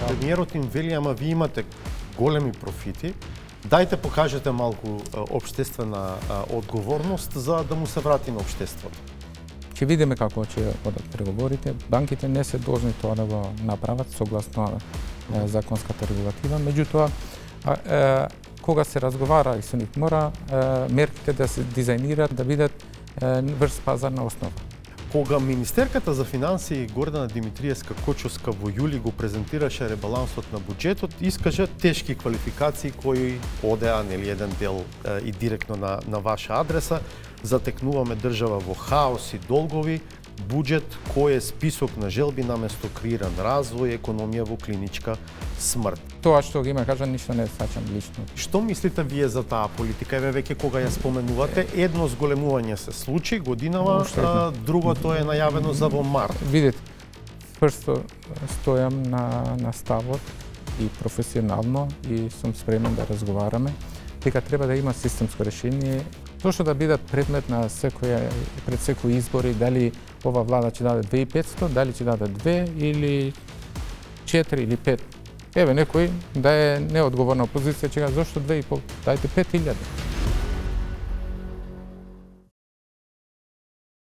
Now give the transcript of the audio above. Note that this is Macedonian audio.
Премиерот им вели, ама ви имате големи профити, дајте покажете малку општествена одговорност за да му се врати на општеството. Ќе видиме како ќе одат преговорите. Банките не се должни тоа да го направат согласно законската регулатива, меѓутоа кога се разговара и со нив мора мерките да се дизајнираат да бидат врз пазарна основа. Кога министерката за финансии Гордана Димитриевска-Кочовска во јули го презентираше ребалансот на буџетот, искажа тешки квалификации кои одеа еден дел и директно на ваша адреса. Затекнуваме држава во хаос и долгови, буџет кој е список на желби наместо креиран развој, економија во клиничка смрт. Тоа што ги има кажа ништо не саќам лично. Што мислите вие за таа политика? Еве веќе кога ја споменувате, едно зголемување се случи годинава, другото е најавено за во март. Видите, прсто стојам на ставот и професионално и сум спремен да разговараме дека треба да има системско решение. Зошто да бидат предмет на пред секој избори, дали ова влада ќе даде 2500, дали ќе даде 2 или 4 или 5. Еве некој да е неодговорна опозиција ќе каже зошто 2,5, дајте 5000.